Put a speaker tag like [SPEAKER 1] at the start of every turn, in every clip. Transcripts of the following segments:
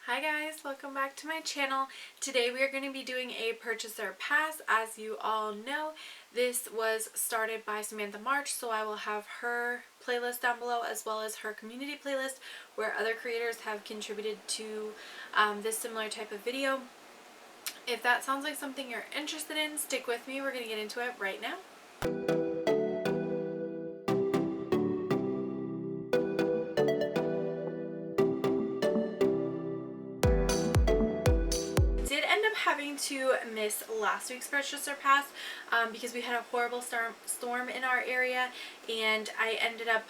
[SPEAKER 1] Hi guys, welcome back to my channel. Today we are going to be doing a purchaser pass. As you all know, this was started by Samantha March, so I will have her playlist down below as well as her community playlist where other creators have contributed to this similar type of video. If that sounds like something you're interested in, stick with me. We're going to get into it right now. Having to miss last week's purchaser pass because we had a horrible storm in our area, and I ended up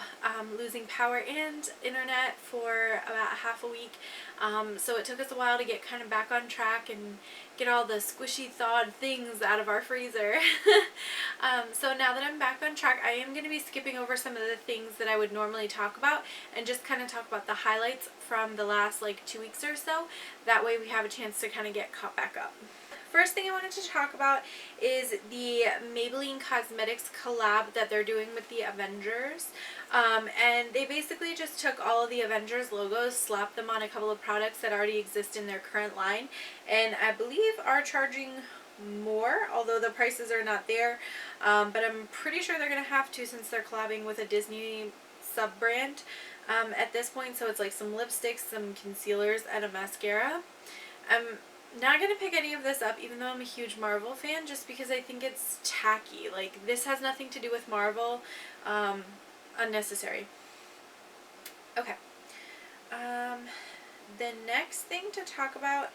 [SPEAKER 1] losing power and internet for about half a week, so it took us a while to get kind of back on track and get all the squishy thawed things out of our freezer. So now that I'm back on track, I am going to be skipping over some of the things that I would normally talk about and just kind of talk about the highlights from the last like 2 weeks or so. That way we have a chance to kind of get caught back up. First thing I wanted to talk about is the Maybelline Cosmetics collab that they're doing with the Avengers. And they basically just took all of the Avengers logos, slapped them on a couple of products that already exist in their current line, and I believe are charging more, although the prices are not there. But I'm pretty sure they're going to have to, since they're collabing with a Disney sub-brand at this point. So it's like some lipsticks, some concealers, and a mascara. I'm not going to pick any of this up, even though I'm a huge Marvel fan, just because I think it's tacky. Like, this has nothing to do with Marvel. Unnecessary. Okay. The next thing to talk about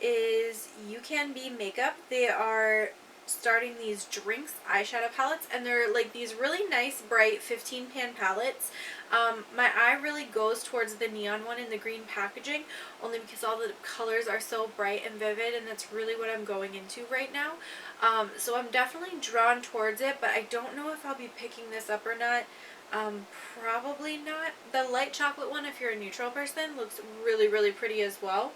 [SPEAKER 1] is You Can Be Makeup. They are starting these Drinks eyeshadow palettes, and they're like these really nice bright 15 pan palettes. My eye really goes towards the neon one in the green packaging, only because all the colors are so bright and vivid, and that's really what I'm going into right now. So I'm definitely drawn towards it, but I don't know if I'll be picking this up or not. Probably not. The light chocolate one, if you're a neutral person, looks really, really pretty as well.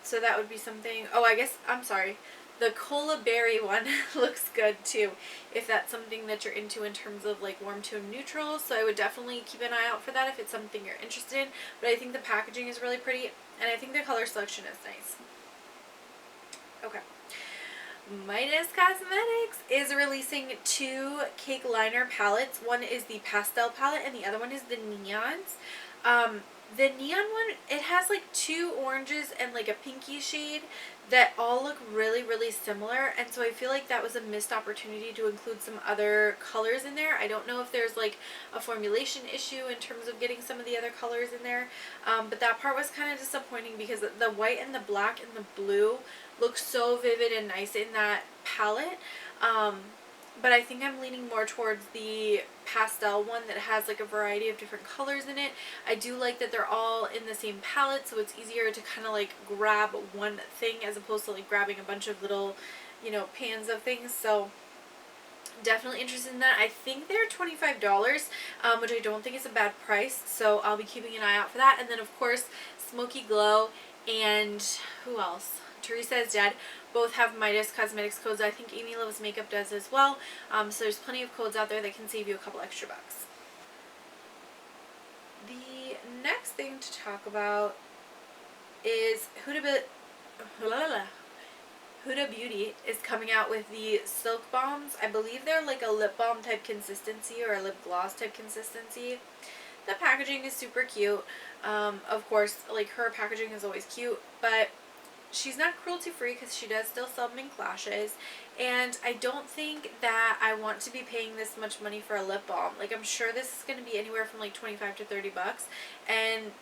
[SPEAKER 1] So that would be something. Oh, I guess, I'm sorry. The Cola Berry one looks good too, if that's something that you're into in terms of like warm tone neutrals. So I would definitely keep an eye out for that if it's something you're interested in. But I think the packaging is really pretty, and I think the color selection is nice. Okay. Midas Cosmetics is releasing 2 cake liner palettes. One is the pastel palette and the other one is the neons. The neon one, it has like 2 oranges and like a pinky shade that all look really, really similar, and so I feel like that was a missed opportunity to include some other colors in there. I don't know if there's like a formulation issue in terms of getting some of the other colors in there, but that part was kind of disappointing because the white and the black and the blue look so vivid and nice in that palette. But I think I'm leaning more towards the pastel one that has like a variety of different colors in it. I do like that they're all in the same palette, so it's easier to kind of like grab one thing as opposed to like grabbing a bunch of little, you know, pans of things. So definitely interested in that. I think they're $25, which I don't think is a bad price, so I'll be keeping an eye out for that. And then of course Smoky Glow and who else? Teresa is Dead both have Midas Cosmetics codes. I think Amy Loves Makeup does as well. So there's plenty of codes out there that can save you a couple extra bucks. The next thing to talk about is Huda Beauty is coming out with the Silk Bombs. I believe they're like a lip balm type consistency or a lip gloss type consistency. The packaging is super cute. Of course, like her packaging is always cute, but she's not cruelty free because she does still sell mink lashes, and I don't think that I want to be paying this much money for a lip balm. Like, I'm sure this is going to be anywhere from like 25 to 30 bucks, and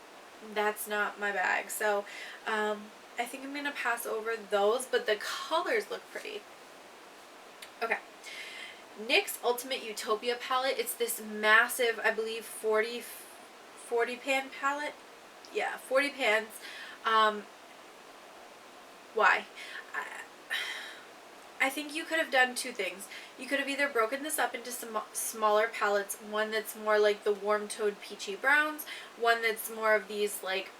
[SPEAKER 1] that's not my bag. So I think I'm going to pass over those, but the colors look pretty. Okay. NYX Ultimate Utopia palette. It's this massive, I believe 40 pan palette. Yeah, 40 pans. Why? I think you could have done 2 things. You could have either broken this up into some smaller palettes, one that's more like the warm toned peachy browns, one that's more of these like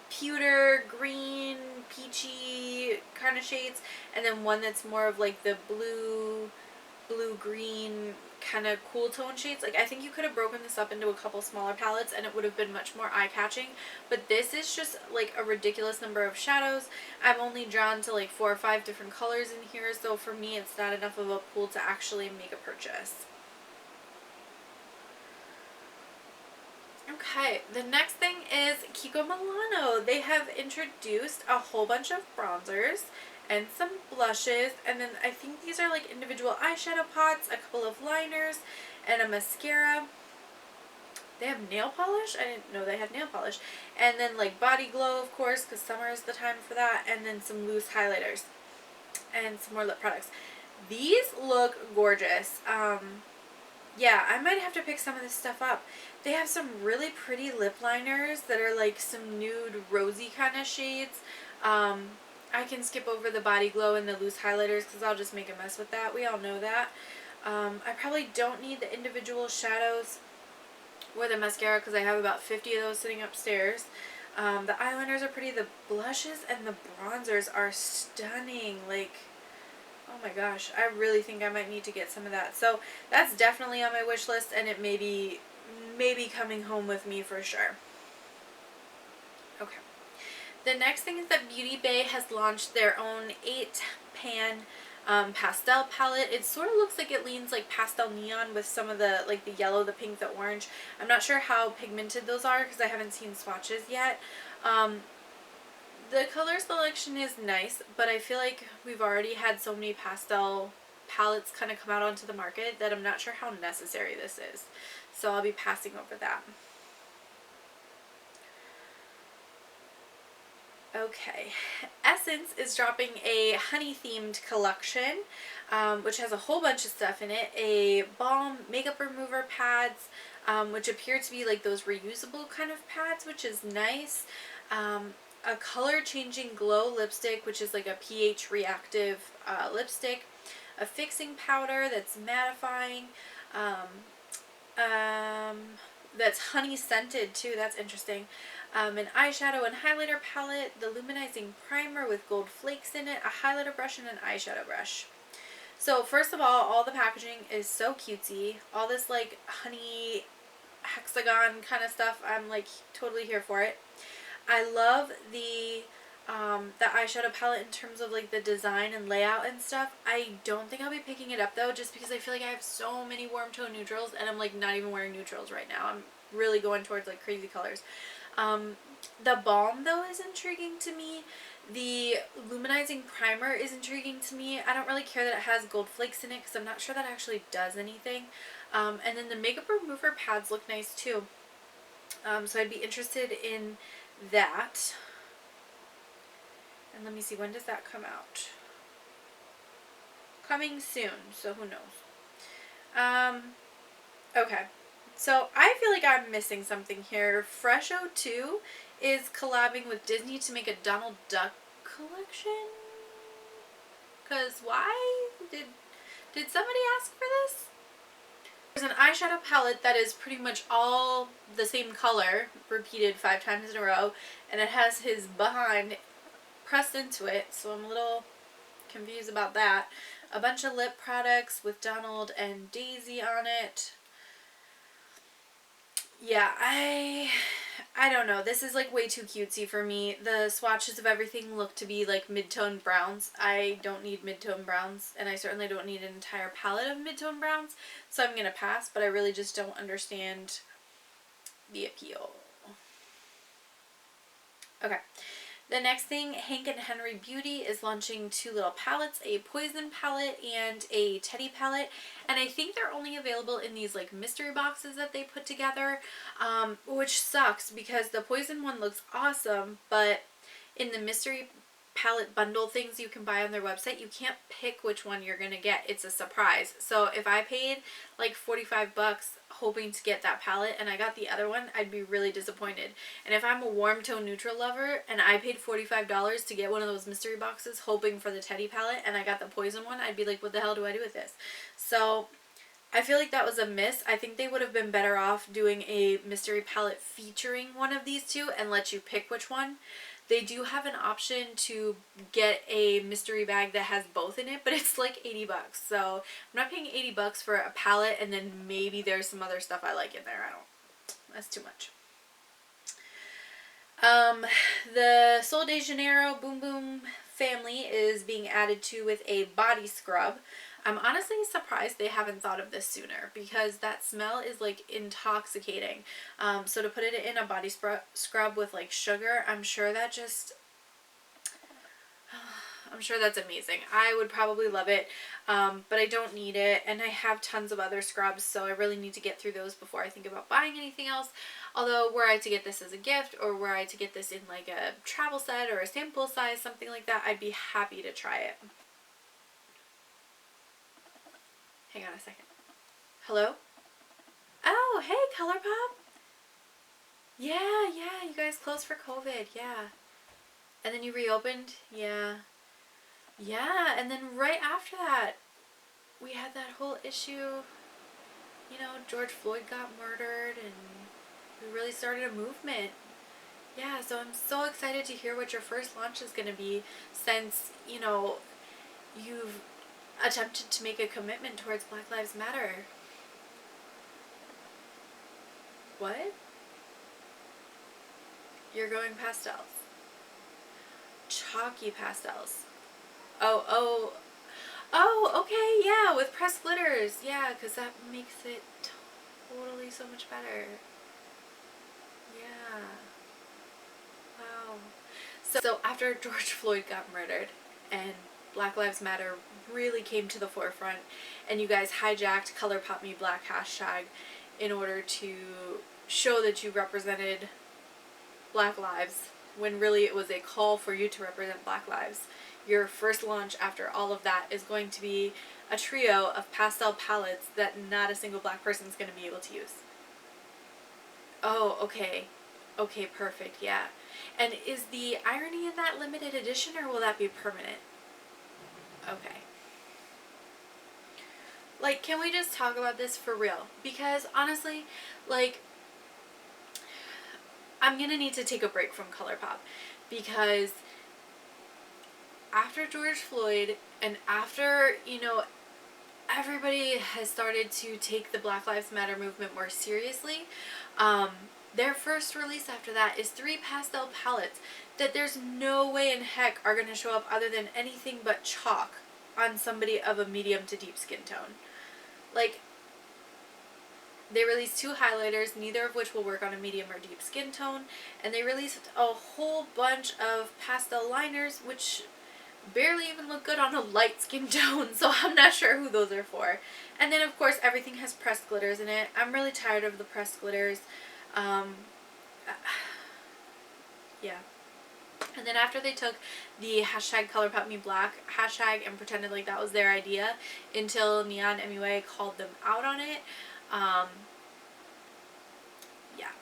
[SPEAKER 1] pewter, green, peachy kind of shades, and then one that's more of like the blue, blue-green kind of cool tone shades. Like, I think you could have broken this up into a couple smaller palettes and it would have been much more eye-catching, but this is just like a ridiculous number of shadows. I'm only drawn to like 4 or 5 different colors in here, so for me it's not enough of a pool to actually make a purchase. Okay, the next thing is Kiko Milano. They have introduced a whole bunch of bronzers and some blushes, and then I think these are like individual eyeshadow pots, a couple of liners, and a mascara. They have nail polish? I didn't know they had nail polish. And then like body glow, of course, because summer is the time for that, and then some loose highlighters and some more lip products. These look gorgeous. Yeah, I might have to pick some of this stuff up. They have some really pretty lip liners that are like some nude rosy kind of shades. I can skip over the body glow and the loose highlighters because I'll just make a mess with that. We all know that. I probably don't need the individual shadows or the mascara because I have about 50 of those sitting upstairs. The eyeliners are pretty. The blushes and the bronzers are stunning. Like, oh my gosh, I really think I might need to get some of that. So that's definitely on my wish list, and it may be coming home with me for sure. Okay. The next thing is that Beautybay has launched their own 8-pan pastel palette. It sort of looks like it leans like pastel neon with some of the like the yellow, the pink, the orange. I'm not sure how pigmented those are because I haven't seen swatches yet. The color selection is nice, but I feel like we've already had so many pastel palettes kind of come out onto the market that I'm not sure how necessary this is. So I'll be passing over that. Okay, Essence is dropping a honey-themed collection, which has a whole bunch of stuff in it. A balm, makeup remover pads, which appear to be like those reusable kind of pads, which is nice. A color-changing glow lipstick, which is like a pH reactive lipstick. A fixing powder that's mattifying. That's honey scented too, that's interesting. An eyeshadow and highlighter palette, the luminizing primer with gold flakes in it, a highlighter brush, and an eyeshadow brush. So first of all the packaging is so cutesy. All this like honey hexagon kind of stuff, I'm like totally here for it. I love the eyeshadow palette in terms of like the design and layout and stuff. I don't think I'll be picking it up though, just because I feel like I have so many warm tone neutrals and I'm like not even wearing neutrals right now. I'm really going towards like crazy colors. The balm though is intriguing to me. The luminizing primer is intriguing to me. I don't really care that it has gold flakes in it because I'm not sure that actually does anything. And then the makeup remover pads look nice too. So I'd be interested in that. And let me see, when does that come out? Coming soon, so who knows. Okay. So I feel like I'm missing something here. Fresh02 is collabing with Disney to make a Donald Duck collection. Cause why? Did somebody ask for this? There's an eyeshadow palette that is pretty much all the same color, repeated 5 times in a row, and it has his behind pressed into it, so I'm a little confused about that. A bunch of lip products with Donald and Daisy on it. Yeah, I don't know. This is like way too cutesy for me. The swatches of everything look to be like mid-tone browns. I don't need mid-tone browns, and I certainly don't need an entire palette of mid-tone browns, so I'm gonna pass, but I really just don't understand the appeal. Okay. The next thing, Hank and Henry Beauty is launching 2 little palettes, a Poison palette and a Teddy palette, and I think they're only available in these like mystery boxes that they put together, which sucks because the Poison one looks awesome, but in the mystery palette bundle things you can buy on their website, you can't pick which one you're gonna get. It's a surprise. So if I paid like $45 hoping to get that palette and I got the other one, I'd be really disappointed. And if I'm a warm tone neutral lover and I paid $45 to get one of those mystery boxes hoping for the Teddy palette and I got the Poison one, I'd be like, what the hell do I do with this? So I feel like that was a miss. I think they would have been better off doing a mystery palette featuring one of these two and let you pick which one. They do have an option to get a mystery bag that has both in it, but it's like 80 bucks. So I'm not paying 80 bucks for a palette and then maybe there's some other stuff I like in there. That's too much. The Sol de Janeiro Boom Boom family is being added to with a body scrub. I'm honestly surprised they haven't thought of this sooner because that smell is like intoxicating. So to put it in a body scrub with like sugar, I'm sure that's amazing. I would probably love it, but I don't need it, and I have tons of other scrubs, so I really need to get through those before I think about buying anything else. Although, were I to get this as a gift, or were I to get this in like a travel set or a sample size, something like that, I'd be happy to try it. Hang on a second. Hello? Oh, hey, Colourpop. Yeah, you guys closed for COVID, yeah. And then you reopened? Yeah. Yeah, and then right after that, we had that whole issue, you know, George Floyd got murdered, and we really started a movement. Yeah, so I'm so excited to hear what your first launch is going to be, since, you know, you've attempted to make a commitment towards Black Lives Matter. What? You're going pastels. Chalky pastels. Oh, okay, yeah, with pressed glitters. Yeah, because that makes it totally so much better. Yeah. Wow. So after George Floyd got murdered and Black Lives Matter really came to the forefront, and you guys hijacked Colourpop Me Black hashtag in order to show that you represented Black lives, when really it was a call for you to represent Black lives. Your first launch after all of that is going to be a trio of pastel palettes that not a single Black person is going to be able to use. Oh, okay. Okay, perfect, yeah. And is the irony in that limited edition, or will that be permanent? Okay. Like, can we just talk about this for real? Because, honestly, like, I'm gonna need to take a break from Colourpop, because after George Floyd, and after, you know, everybody has started to take the Black Lives Matter movement more seriously, their first release after that is 3 pastel palettes that there's no way in heck are going to show up other than anything but chalk on somebody of a medium to deep skin tone. Like, they released 2 highlighters, neither of which will work on a medium or deep skin tone, and they released a whole bunch of pastel liners, which barely even look good on a light skin tone, so I'm not sure who those are for. And then, of course, everything has pressed glitters in it. I'm really tired of the pressed glitters. Yeah. And then after they took the hashtag ColourPopMeBlack hashtag and pretended like that was their idea until Neon MUA called them out on it, yeah.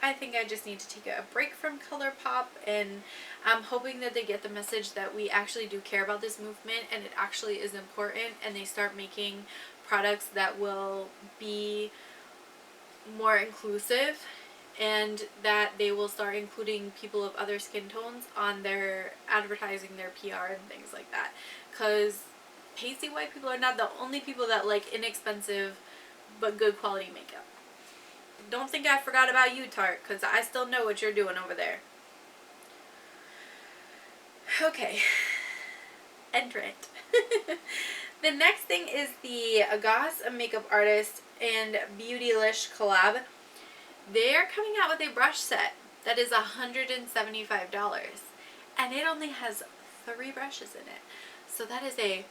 [SPEAKER 1] I think I just need to take a break from Colourpop, and I'm hoping that they get the message that we actually do care about this movement and it actually is important, and they start making products that will be more inclusive, and that they will start including people of other skin tones on their advertising, their PR, and things like that. Because pasty white people are not the only people that like inexpensive but good quality makeup. Don't think I forgot about you, Tarte, because I still know what you're doing over there. Okay. Entrant. The next thing is the Agas, a makeup artist, and Beautylish collab. They're coming out with a brush set that is $175, and it only has 3 brushes in it. So that is a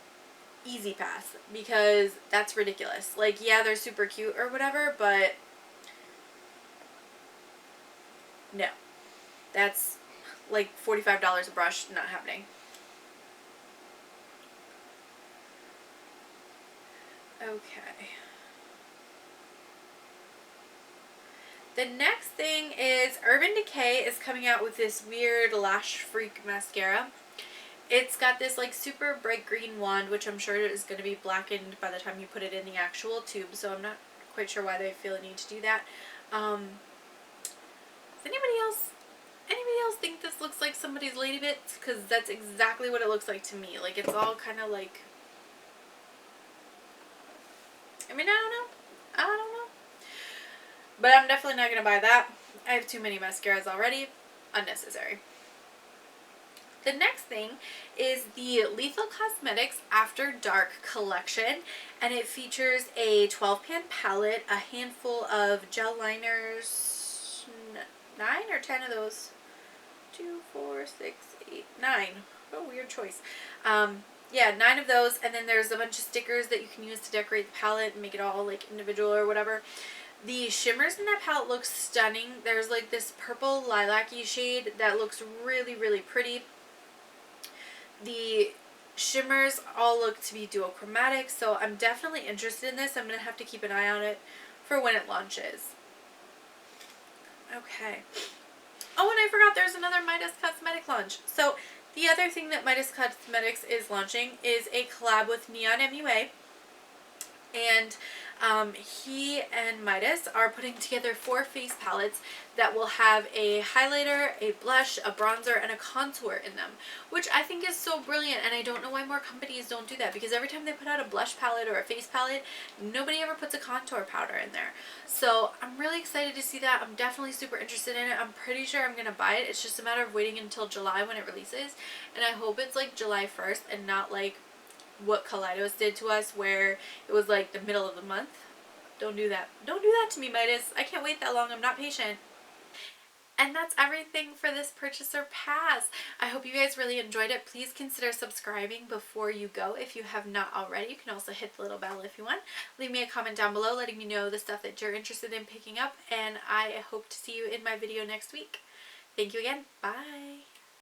[SPEAKER 1] easy pass, because that's ridiculous. Like, yeah, they're super cute or whatever, but no. That's like $45 a brush, not happening. Okay. The next thing is Urban Decay is coming out with this weird Lash Freak mascara. It's got this like super bright green wand, which I'm sure is going to be blackened by the time you put it in the actual tube, so I'm not quite sure why they feel the need to do that. Does anybody else think this looks like somebody's lady bits? Because that's exactly what it looks like to me. Like, it's all kind of like, I mean, I don't know. But I'm definitely not going to buy that. I have too many mascaras already. Unnecessary. The next thing is the Lethal Cosmetics After Dark collection, and it features a 12-pan palette, a handful of gel liners, 9 or 10 of those, 2, 4, 6, 8, 9. Oh, weird choice. Yeah, 9 of those, and then there's a bunch of stickers that you can use to decorate the palette and make it all like individual or whatever. The shimmers in that palette look stunning. There's like this purple lilac-y shade that looks really, really pretty. The shimmers all look to be duochromatic, so I'm definitely interested in this. I'm going to have to keep an eye on it for when it launches. Okay. Oh, and I forgot there's another Midas Cosmetic launch. So the other thing that Midas Cosmetics is launching is a collab with Neon MUA. And he and Midas are putting together 4 face palettes that will have a highlighter, a blush, a bronzer, and a contour in them, which I think is so brilliant, and I don't know why more companies don't do that, because every time they put out a blush palette or a face palette, nobody ever puts a contour powder in there. So I'm really excited to see that. I'm definitely super interested in it. I'm pretty sure I'm going to buy it. It's just a matter of waiting until July when it releases, and I hope it's like July 1st and not like what Kaleidos did to us where it was like the middle of the month. Don't do that. Don't do that to me, Midas. I can't wait that long. I'm not patient. And that's everything for this purchaser pass. I hope you guys really enjoyed it. Please consider subscribing before you go if you have not already. You can also hit the little bell if you want. Leave me a comment down below letting me know the stuff that you're interested in picking up, and I hope to see you in my video next week. Thank you again. Bye.